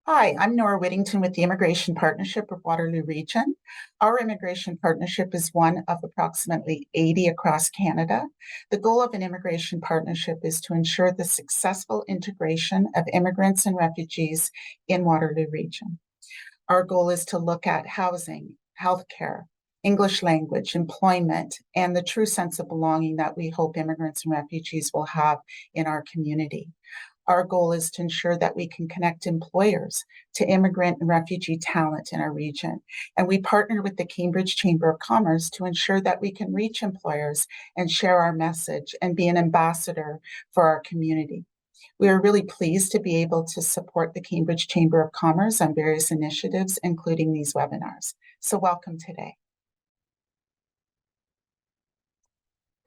Hi, I'm Nora Whittington with the Immigration Partnership of Waterloo Region. Our immigration partnership is one of approximately 80 across Canada. The goal of an immigration partnership is to ensure the successful integration of immigrants and refugees in Waterloo Region. Our goal is to look at housing, healthcare, English language, employment, and the true sense of belonging that we hope immigrants and refugees will have in our community. Our goal is to ensure that we can connect employers to immigrant and refugee talent in our region. And we partner with the Cambridge Chamber of Commerce to ensure that we can reach employers and share our message and be an ambassador for our community. We are really pleased to be able to support the Cambridge Chamber of Commerce on various initiatives, including these webinars. So welcome today.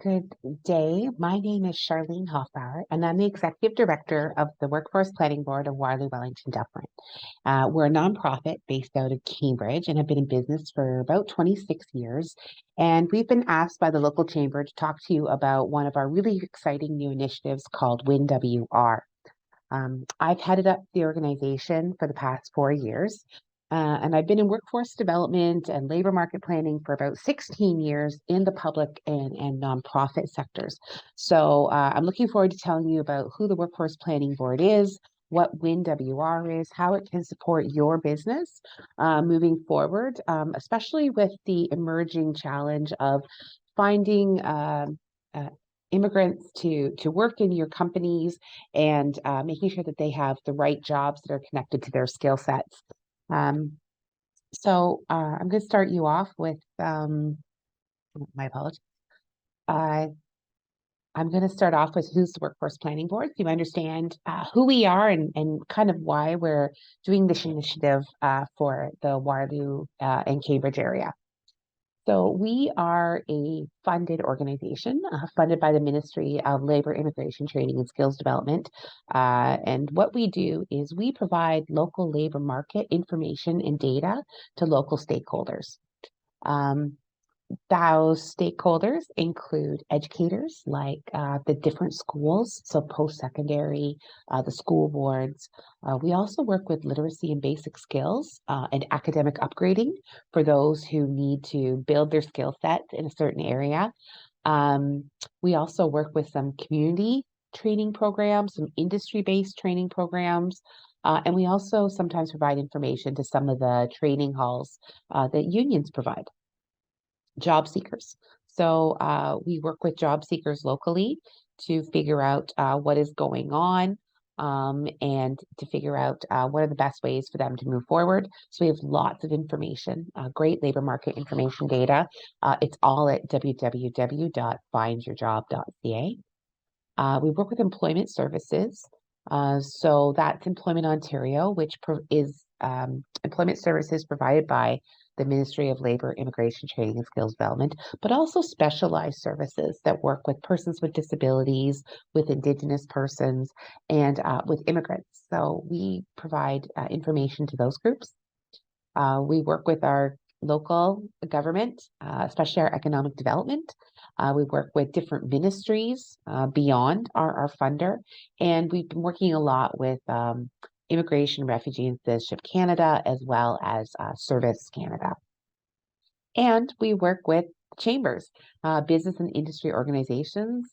Good day. My name is Charlene Hoffbauer, and I'm the Executive Director of the Workforce Planning Board of Waterloo, Wellington, Dufferin. We're a nonprofit based out of Cambridge and have been in business for about 26 years. And we've been asked by the local chamber to talk to you about one of our really exciting new initiatives called WinWR. I've headed up the organization for the past 4 years, and I've been in workforce development and labor market planning for about 16 years in the public and nonprofit sectors. So I'm looking forward to telling you about who the Workforce Planning Board is, what WinWR is, how it can support your business moving forward, especially with the emerging challenge of finding immigrants to work in your companies and making sure that they have the right jobs that are connected to their skill sets. Um, I'm going to start you off with my apologies. I'm going to start off with who's the Workforce Planning Board, so you understand who we are and kind of why we're doing this initiative for the Waterloo and Cambridge area. So we are a funded organization, funded by the Ministry of Labor, Immigration, Training, and Skills Development. And what we do is we provide local labor market information and data to local stakeholders. Um, those stakeholders include educators like the different schools, so post-secondary, the school boards. We also work with literacy and basic skills and academic upgrading for those who need to build their skill sets in a certain area. We also work with some community training programs, some industry-based training programs, and we also sometimes provide information to some of the training halls that unions provide. Job seekers. So we work with job seekers locally to figure out what is going on and to figure out what are the best ways for them to move forward. So we have lots of information, great labor market information data. It's all at www.findyourjob.ca. We work with employment services. So that's Employment Ontario, which is employment services provided by the Ministry of Labor, Immigration, Training, and Skills Development, but also specialized services that work with persons with disabilities, with Indigenous persons, and with immigrants. So we provide information to those groups. We work with our local government, especially our economic development. We work with different ministries beyond our funder, and we've been working a lot with Immigration, Refugee, and Citizenship Canada, as well as Service Canada. And we work with chambers, business and industry organizations.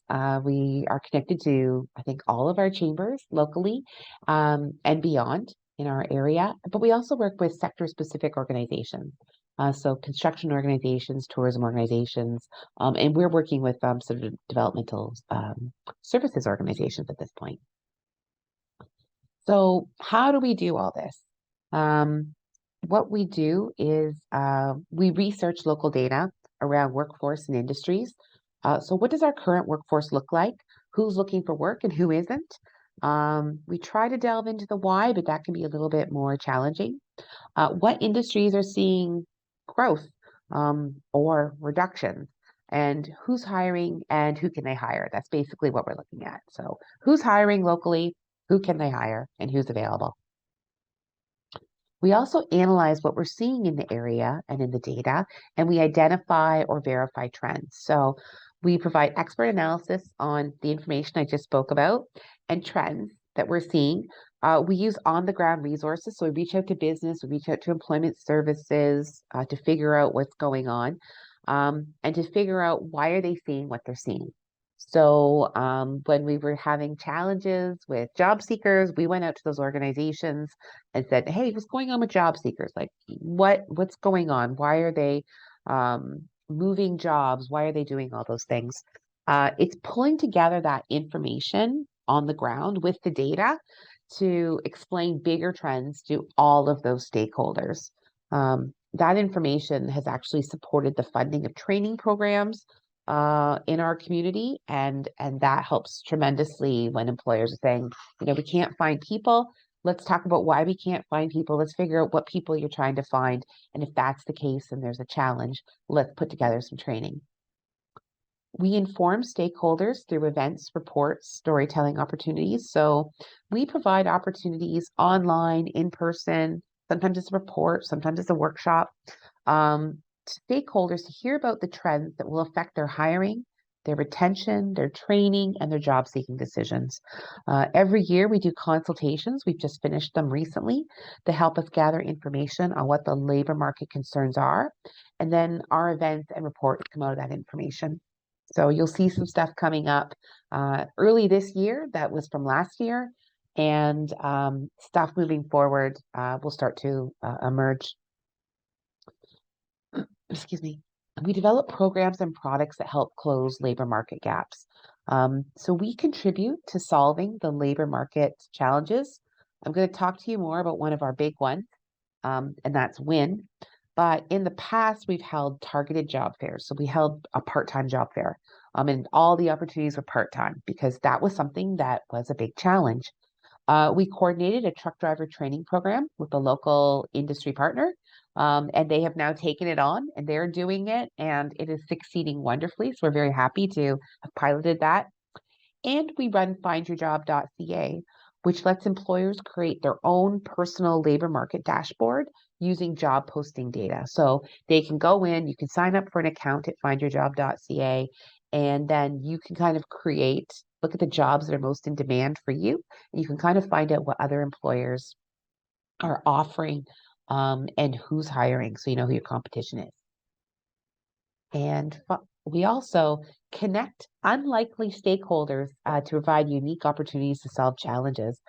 We are connected to, I think, all of our chambers locally and beyond in our area, but we also work with sector-specific organizations. So construction organizations, tourism organizations, and we're working with sort of developmental services organizations at this point. So how do we do all this? What we do is we research local data around workforce and industries. So what does our current workforce look like? Who's looking for work and who isn't? We try to delve into the why, but that can be a little bit more challenging. What industries are seeing growth or reductions? And who's hiring and who can they hire? That's basically what we're looking at. So who's hiring locally? Who can they hire and who's available? We also analyze what we're seeing in the area and in the data, and we identify or verify trends. So we provide expert analysis on the information I just spoke about and trends, that we're seeing. We use on-the-ground resources. So we reach out to business, we reach out to employment services to figure out what's going on, and to figure out why are they seeing what they're seeing. So when we were having challenges with job seekers, we went out to those organizations and said, "Hey, what's going on with job seekers? Like, what's going on? Why are they moving jobs? Why are they doing all those things?" It's pulling together that information on the ground with the data to explain bigger trends to all of those stakeholders. That information has actually supported the funding of training programs in our community, and that helps tremendously when employers are saying, we can't find people. Let's talk about why we can't find people. Let's figure out what people you're trying to find. And if that's the case and there's a challenge, let's put together some training. We inform stakeholders through events, reports, storytelling opportunities. So we provide opportunities online, in person, sometimes it's a report, sometimes it's a workshop, to stakeholders to hear about the trends that will affect their hiring, their retention, their training, and their job seeking decisions. Every year we do consultations. We've just finished them recently to help us gather information on what the labor market concerns are. And then our events and reports come out of that information. So you'll see some stuff coming up early this year that was from last year, and stuff moving forward will start to emerge. Excuse me. We develop programs and products that help close labor market gaps. So we contribute to solving the labor market challenges. I'm going to talk to you more about one of our big ones, and that's WIN. But in the past, we've held targeted job fairs. So we held a part-time job fair, and all the opportunities were part-time because that was something that was a big challenge. We coordinated a truck driver training program with a local industry partner, and they have now taken it on and they're doing it, and it is succeeding wonderfully. So we're very happy to have piloted that. And we run findyourjob.ca, which lets employers create their own personal labor market dashboard using job posting data. So they can go in, you can sign up for an account at findyourjob.ca, and then you can kind of look at the jobs that are most in demand for you. And you can kind of find out what other employers are offering and who's hiring, so you know who your competition is. And we also connect unlikely stakeholders to provide unique opportunities to solve challenges.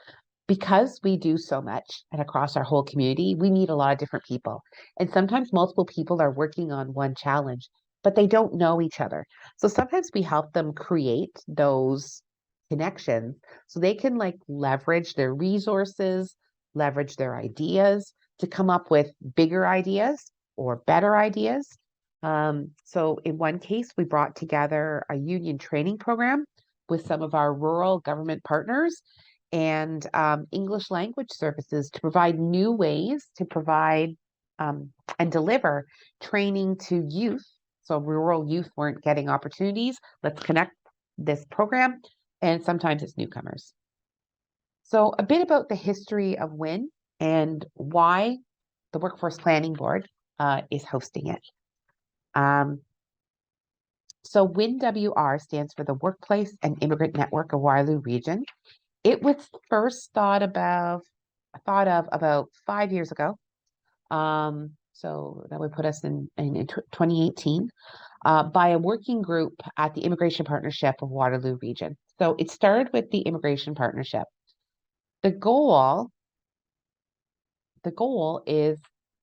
Because we do so much and across our whole community, we meet a lot of different people. And sometimes multiple people are working on one challenge, but they don't know each other. So sometimes we help them create those connections so they can leverage their resources, leverage their ideas to come up with bigger ideas or better ideas. So in one case, we brought together a union training program with some of our rural government partners and English language services to provide new ways to provide and deliver training to youth. So rural youth weren't getting opportunities. Let's connect this program, and sometimes it's newcomers. So a bit about the history of WIN and why the Workforce Planning Board is hosting it. So WINWR stands for the Workplace and Immigrant Network of Waterloo Region. It was first thought of about 5 years ago. So that would put us in 2018 by a working group at the Immigration Partnership of Waterloo Region. So it started with the Immigration Partnership. The goal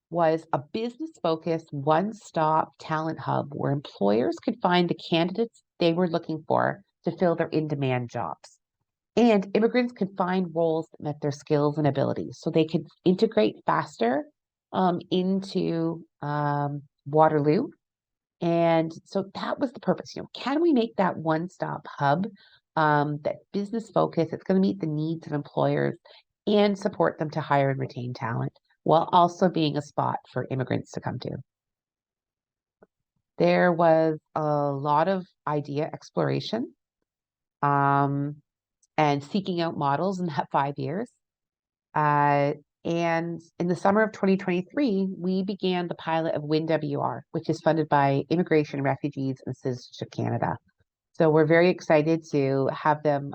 was a business-focused, one-stop talent hub where employers could find the candidates they were looking for to fill their in-demand jobs. And immigrants could find roles that met their skills and abilities so they could integrate faster into Waterloo. And so that was the purpose. Can we make that one-stop hub that business focused? It's going to meet the needs of employers and support them to hire and retain talent while also being a spot for immigrants to come to. There was a lot of idea exploration and seeking out models in that 5 years. And in the summer of 2023, we began the pilot of WINWR, which is funded by Immigration, Refugees, and Citizenship Canada. So we're very excited to have them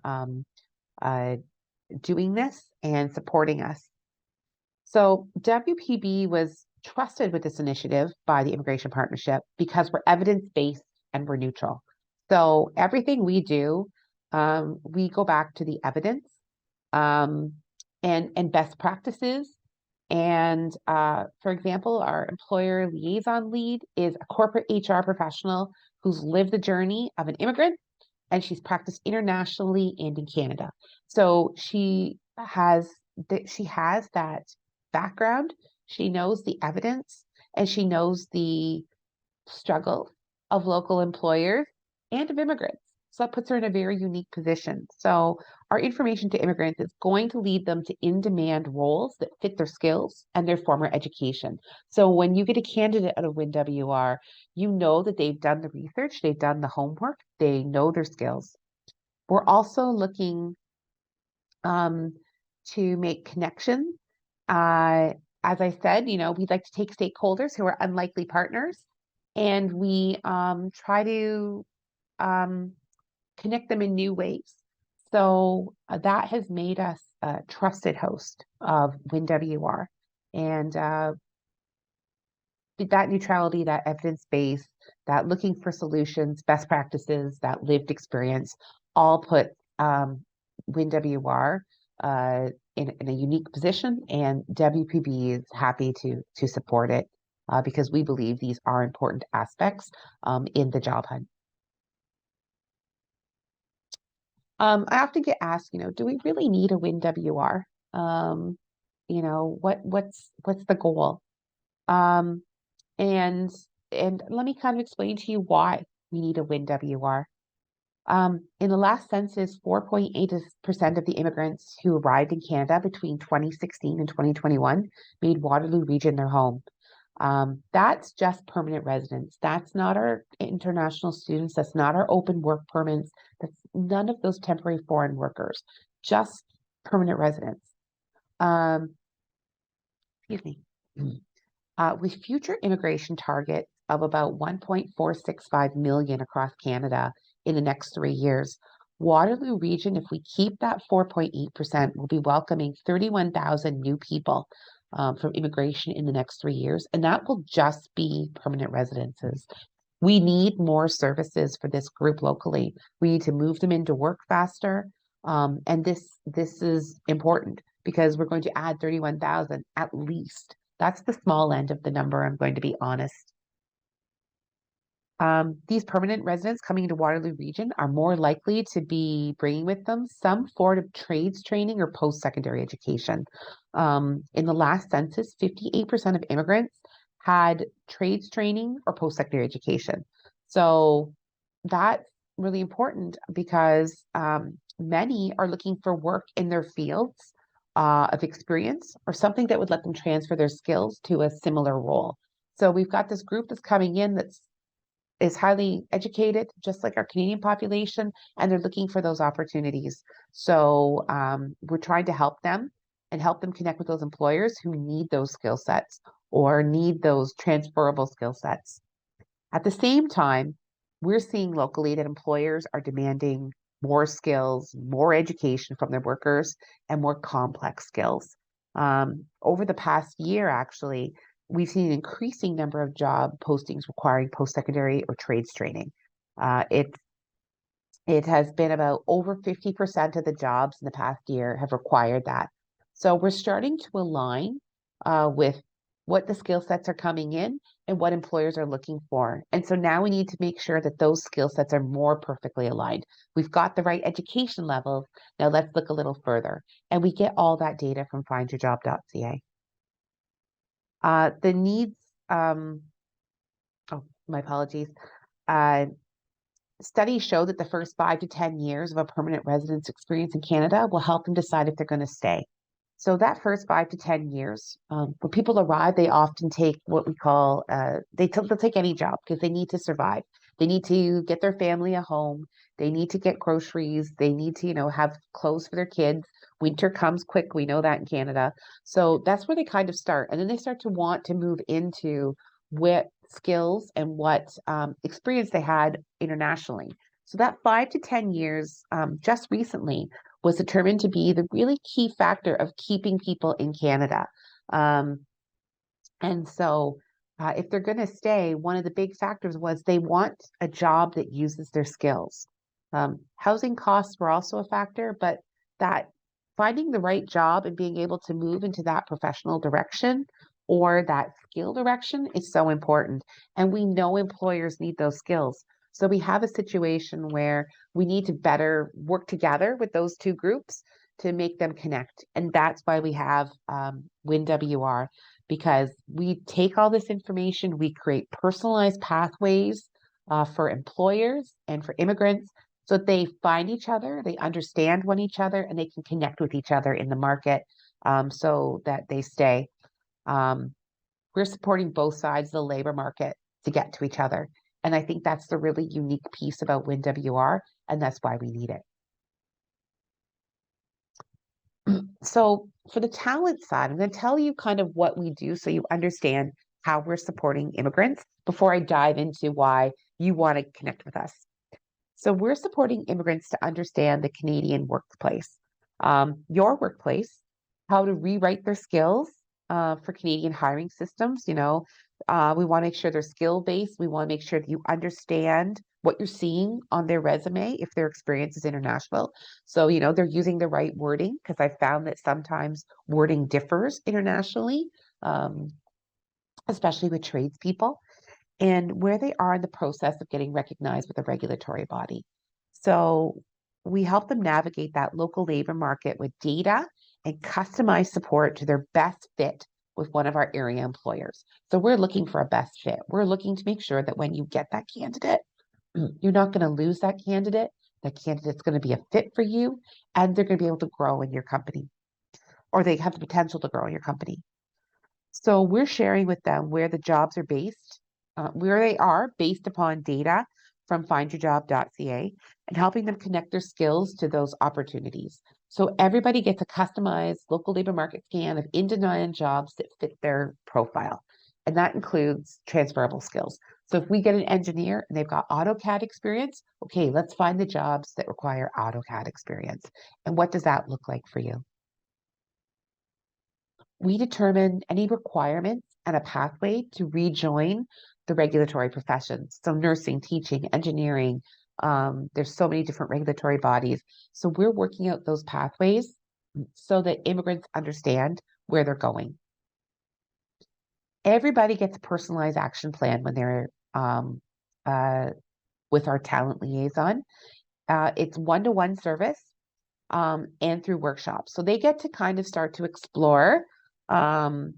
doing this and supporting us. So WPB was trusted with this initiative by the Immigration Partnership because we're evidence-based and we're neutral. So everything we do, we go back to the evidence um, and best practices. And for example, our employer liaison lead is a corporate HR professional who's lived the journey of an immigrant, and she's practiced internationally and in Canada. So she has that background. She knows the evidence and she knows the struggle of local employers and of immigrants. So that puts her in a very unique position. So our information to immigrants is going to lead them to in-demand roles that fit their skills and their former education. So when you get a candidate out of WinWR, you know that they've done the research, they've done the homework, they know their skills. We're also looking um, to make connections. As I said, we'd like to take stakeholders who are unlikely partners, and we try to um, connect them in new ways. So that has made us a trusted host of WinWR. And that neutrality, that evidence base, that looking for solutions, best practices, that lived experience, all put WinWR in a unique position, and WPB is happy to support it because we believe these are important aspects in the job hunt. I often get asked, do we really need a WinWR? What's the goal? Um, and and let me kind of explain to you why we need a WinWR. In the last census, 4.8% of the immigrants who arrived in Canada between 2016 and 2021 made Waterloo region their home. That's just permanent residents. That's not our international students. That's not our open work permits. That's none of those temporary foreign workers, just permanent residents. Excuse me. With future immigration targets of about 1.465 million across Canada in the next 3 years, Waterloo region, if we keep that 4.8%, will be welcoming 31,000 new people from immigration in the next 3 years, and that will just be permanent residences. We need more services for this group locally. We need to move them into work faster, and this is important because we're going to add 31,000 at least. That's the small end of the number, I'm going to be honest. These permanent residents coming into Waterloo region are more likely to be bringing with them some form of trades training or post-secondary education. In the last census, 58% of immigrants had trades training or post-secondary education. So that's really important because many are looking for work in their fields of experience or something that would let them transfer their skills to a similar role. So we've got this group that's coming in is highly educated, just like our Canadian population, and they're looking for those opportunities. So we're trying to help them and help them connect with those employers who need those skill sets or need those transferable skill sets. At the same time, we're seeing locally that employers are demanding more skills, more education from their workers, and more complex skills. Over the past year, actually, we've seen an increasing number of job postings requiring post-secondary or trades training. It has been about over 50% of the jobs in the past year have required that. So we're starting to align with what the skill sets are coming in and what employers are looking for. And so now we need to make sure that those skill sets are more perfectly aligned. We've got the right education levels. Now let's look a little further. And we get all that data from findyourjob.ca. The needs, oh, my apologies. Studies show that the first 5 to 10 years of a permanent residence experience in Canada will help them decide if they're going to stay. So that first 5 to 10 years, when people arrive, they often take what we call, they'll take any job because they need to survive. They need to get their family a home. They need to get groceries. They need to, have clothes for their kids. Winter comes quick. We know that in Canada. So that's where they kind of start. And then they start to want to move into what skills and what experience they had internationally. So that 5 to 10 years, just recently, was determined to be the really key factor of keeping people in Canada. Um, and so, if they're going to stay, one of the big factors was they want a job that uses their skills. Housing costs were also a factor, but that finding the right job and being able to move into that professional direction or that skill direction is so important. And we know employers need those skills. So we have a situation where we need to better work together with those two groups to make them connect. And that's why we have WinWR, because we take all this information, we create personalized pathways for employers and for immigrants so that they find each other, they understand one each other, and they can connect with each other in the market so that they stay. Um, we're supporting both sides of the labor market to get to each other. And I think that's the really unique piece about WinWR, and that's why we need it. So for the talent side, I'm going to tell you kind of what we do so you understand how we're supporting immigrants before I dive into why you want to connect with us. So we're supporting immigrants to understand the Canadian workplace, your workplace, how to rewrite their skills for Canadian hiring systems. We want to make sure they're skill based. We want to make sure that you understand what you're seeing on their resume if their experience is international. So, they're using the right wording, because I found that sometimes wording differs internationally, um, especially with tradespeople, and where they are in the process of getting recognized with a regulatory body. So we help them navigate that local labor market with data and customized support to their best fit with one of our area employers. So we're looking for a best fit. We're looking to make sure that when you get that candidate, you're not going to lose that candidate. That candidate's going to be a fit for you, and they're going to be able to grow in your company, or they have the potential to grow in your company. So we're sharing with them where the jobs are based, where they are based upon data from findyourjob.ca, and helping them connect their skills to those opportunities. So everybody gets a customized local labor market scan of in-demand jobs that fit their profile. And that includes transferable skills. So if we get an engineer and they've got AutoCAD experience, okay, let's find the jobs that require AutoCAD experience. And what does that look like for you? We determine any requirements and a pathway to rejoin the regulatory professions. So nursing, teaching, engineering, there's so many different regulatory bodies. So we're working out those pathways so that immigrants understand where they're going. Everybody gets a personalized action plan when they're uh, with our talent liaison. It's one-to-one service and through workshops. So they get to kind of start to explore um,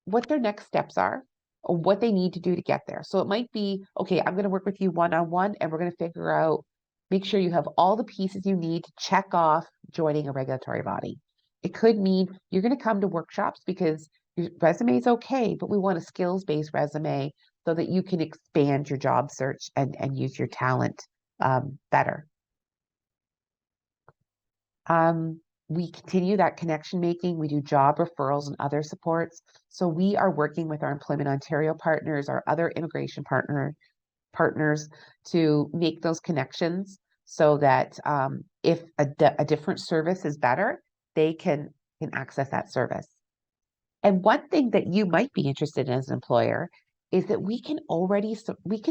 what their next steps are or what they need to do to get there. So it might be, okay, I'm going to work with you one-on-one and we're going to figure out, make sure you have all the pieces you need to check off joining a regulatory body. It could mean you're going to come to workshops because your resume is okay, but we want a skills-based resume so that you can expand your job search and use your talent better. Um, we continue that connection making. We do job referrals and other supports. So we are working with our Employment Ontario partners, our other immigration partners to make those connections so that if a different service is better, they can access that service. And one thing that you might be interested in as an employer is that we can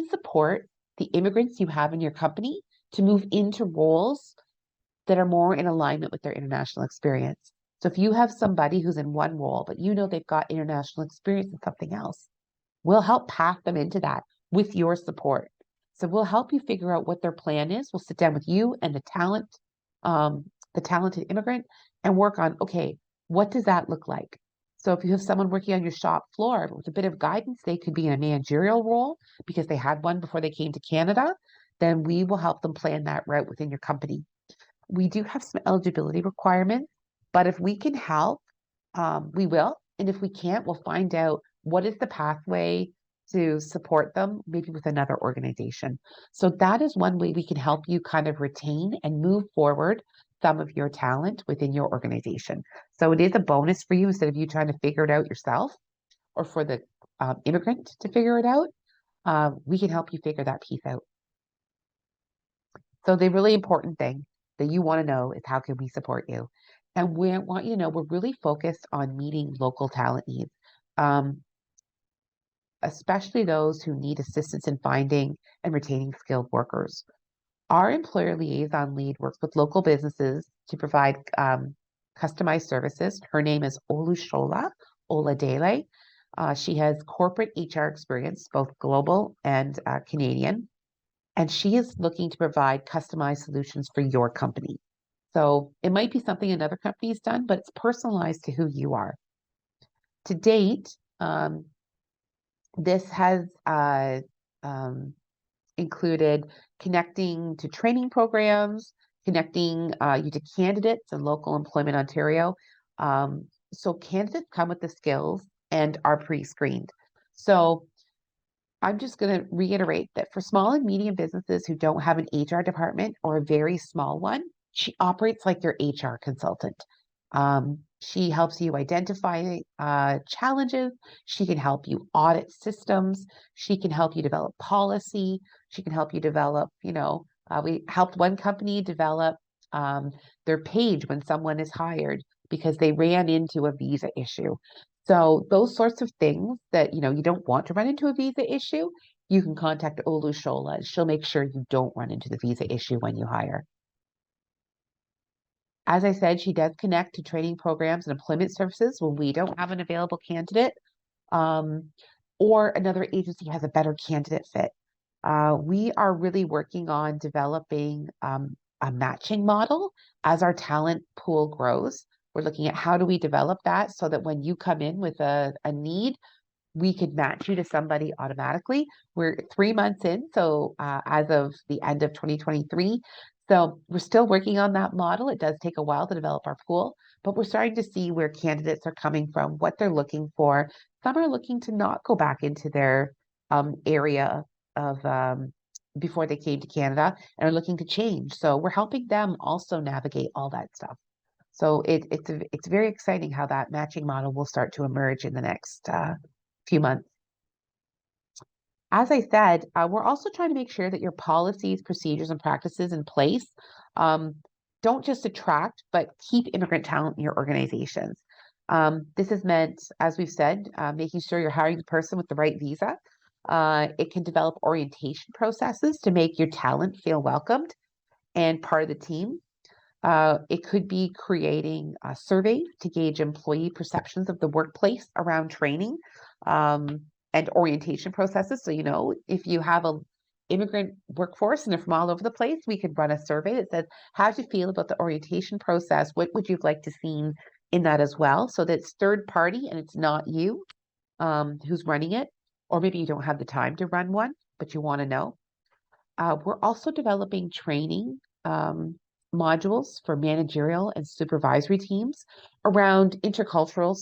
support the immigrants you have in your company to move into roles that are more in alignment with their international experience. So if you have somebody who's in one role, but they've got international experience in something else, we'll help path them into that with your support. So we'll help you figure out what their plan is. We'll sit down with you and the talented immigrant, and work on, okay, what does that look like? So if you have someone working on your shop floor with a bit of guidance, they could be in a managerial role because they had one before they came to Canada, then we will help them plan that route within your company. We do have some eligibility requirements, but if we can help, we will. And if we can't, we'll find out what is the pathway to support them, maybe with another organization. So that is one way we can help you kind of retain and move forward some of your talent within your organization. So it is a bonus for you instead of you trying to figure it out yourself, or for the immigrant to figure it out. We can help you figure that piece out. So the really important thing that you want to know is how can we support you? And we want you to know we're really focused on meeting local talent needs, um, especially those who need assistance in finding and retaining skilled workers. Our employer liaison lead works with local businesses to provide customized services. Her name is Olushola Oladele. She has corporate HR experience, both global and Canadian, and she is looking to provide customized solutions for your company. So it might be something another company has done, but it's personalized to who you are. To date, this has um, included connecting to training programs, connecting you to candidates in local employment Ontario. So candidates come with the skills and are pre-screened. So I'm just going to reiterate that for small and medium businesses who don't have an HR department or a very small one, she operates like your HR consultant. She helps you identify challenges. She can help you audit systems. She can help you develop policy. She can help you develop, we helped one company develop um, their page when someone is hired because they ran into a visa issue. So those sorts of things that you don't want to run into a visa issue, you can contact Olu Shola. She'll make sure you don't run into the visa issue when you hire. As I said, she does connect to training programs and employment services when we don't have an available candidate, um, or another agency has a better candidate fit. We are really working on developing a matching model as our talent pool grows. We're looking at how do we develop that so that when you come in with a need, we could match you to somebody automatically. We're 3 months in, so as of the end of 2023. So we're still working on that model. It does take a while to develop our pool, but we're starting to see where candidates are coming from, what they're looking for. Some are looking to not go back into their area of before they came to Canada and are looking to change. So we're helping them also navigate all that stuff. So it's very exciting how that matching model will start to emerge in the next few months. As I said, we're also trying to make sure that your policies, procedures, and practices in place um, don't just attract, but keep immigrant talent in your organizations. This has meant, as we've said, making sure you're hiring the person with the right visa. It can develop orientation processes to make your talent feel welcomed and part of the team. It could be creating a survey to gauge employee perceptions of the workplace around training and orientation processes. So, if you have a immigrant workforce and they're from all over the place, we could run a survey that says, how do you feel about the orientation process? What would you like to see in that as well? So that it's third party and it's not you who's running it. Or maybe you don't have the time to run one, but you want to know. We're also developing training modules for managerial and supervisory teams around intercultural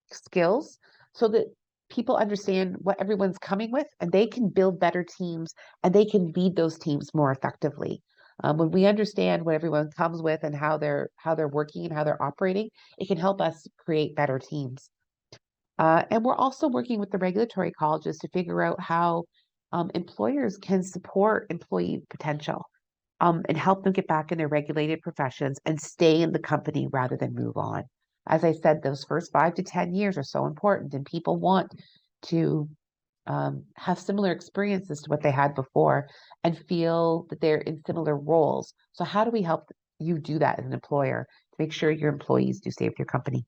skills so that people understand what everyone's coming with and they can build better teams and they can lead those teams more effectively. When we understand what everyone comes with and how they're working and how they're operating, it can help us create better teams. And we're also working with the regulatory colleges to figure out how employers can support employee potential and help them get back in their regulated professions and stay in the company rather than move on. As I said, those first 5 to 10 years are so important, and people want to have similar experiences to what they had before and feel that they're in similar roles. So, how do we help you do that as an employer to make sure your employees do stay with your company?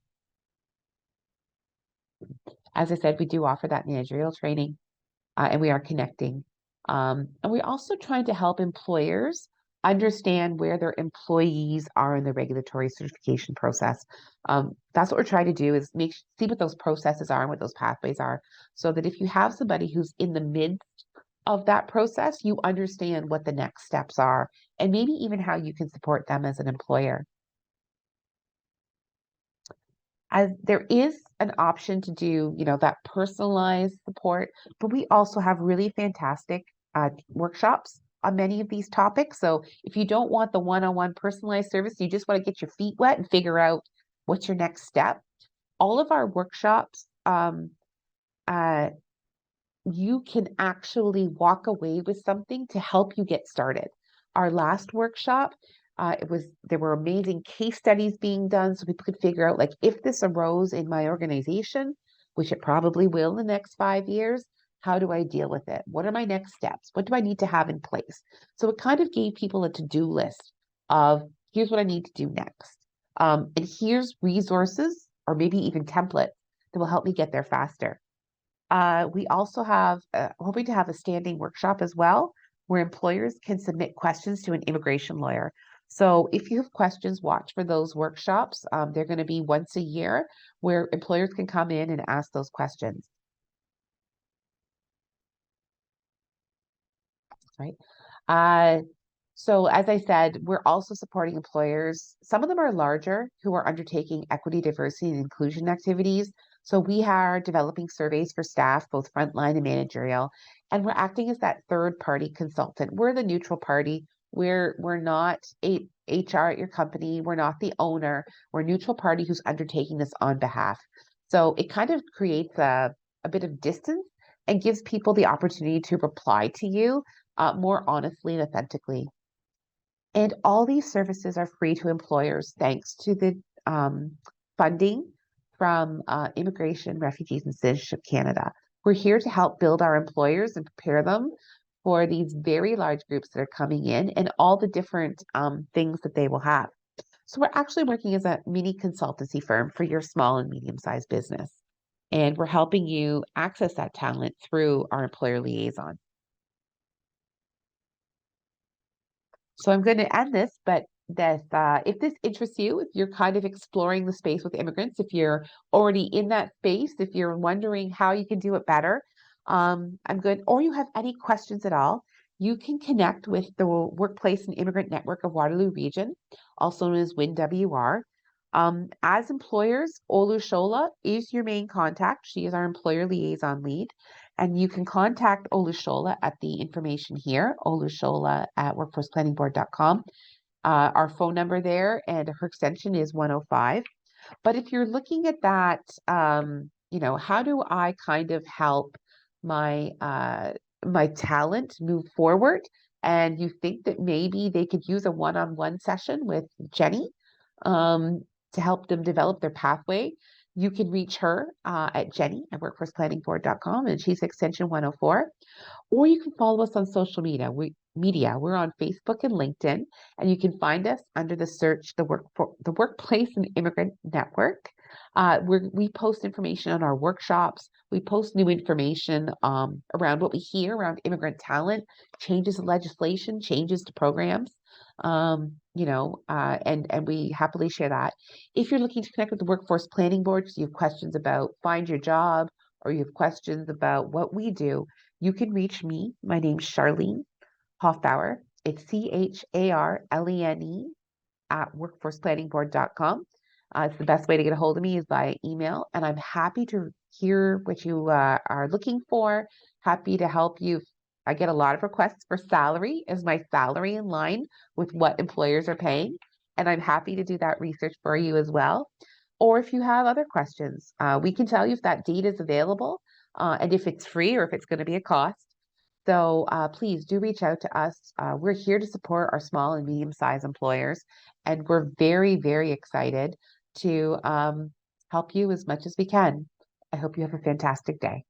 As I said, we do offer that managerial training and we are connecting. And we're also trying to help employers understand where their employees are in the regulatory certification process. That's what we're trying to do is see what those processes are and what those pathways are, so that if you have somebody who's in the midst of that process, you understand what the next steps are and maybe even how you can support them as an employer. As there is an option to do, that personalized support, but we also have really fantastic workshops on many of these topics. So if you don't want the one-on-one personalized service, you just want to get your feet wet and figure out what's your next step. All of our workshops, uh, you can actually walk away with something to help you get started. Our last workshop, there were amazing case studies being done so people could figure out, like, if this arose in my organization, which it probably will in the next 5 years, how do I deal with it? What are my next steps? What do I need to have in place? So it kind of gave people a to-do list of, here's what I need to do next. And here's resources or maybe even templates that will help me get there faster. We also have hoping to have a standing workshop as well, where employers can submit questions to an immigration lawyer. So if you have questions, watch for those workshops. They're going to be once a year where employers can come in and ask those questions. Right. So as I said, we're also supporting employers. Some of them are larger who are undertaking equity, diversity, and inclusion activities. So we are developing surveys for staff, both frontline and managerial, and we're acting as that third party consultant. We're the neutral party. We're not HR at your company. We're not the owner. We're a neutral party who's undertaking this on behalf. So it kind of creates a bit of distance and gives people the opportunity to reply to you more honestly and authentically. And all these services are free to employers thanks to the funding from Immigration, Refugees, and Citizenship Canada. We're here to help build our employers and prepare them for these very large groups that are coming in and all the different things that they will have. So we're actually working as a mini consultancy firm for your small and medium-sized business. And we're helping you access that talent through our employer liaison. So I'm going to end this, but that if this interests you, if you're kind of exploring the space with immigrants, if you're already in that space, if you're wondering how you can do it better, I'm good. Or you have any questions at all, you can connect with the Workplace and Immigrant Network of Waterloo Region, also known as WINWR. As employers, Olu Shola is your main contact. She is our employer liaison lead. And you can contact Olushola at the information here, Olushola at workforceplanningsboard.com. Our phone number there and her extension is 105. But if you're looking at that, how do I kind of help my my talent move forward? And you think that maybe they could use a one-on-one session with Jenny um, to help them develop their pathway, you can reach her at Jenny at workforceplanningsboard.com, and she's extension 104. Or you can follow us on social media. We're on Facebook and LinkedIn, and you can find us under the search the Workplace and Immigrant Network. We post information on our workshops. We post new information around what we hear around immigrant talent, changes in legislation, changes to programs. And we happily share that. If you're looking to connect with the Workforce Planning Board, so you have questions about find your job, or you have questions about what we do, you can reach me. My name's Charlene Hoffbauer. It's CHARLENE at workforceplanningsboard.com. It's the best way to get a hold of me is by email, and I'm happy to hear what you are looking for. Happy to help you. I get a lot of requests for salary. Is my salary in line with what employers are paying? And I'm happy to do that research for you as well. Or if you have other questions, we can tell you if that data is available and if it's free or if it's going to be a cost. So please do reach out to us. We're here to support our small and medium-sized employers, and we're very, very excited to help you as much as we can. I hope you have a fantastic day.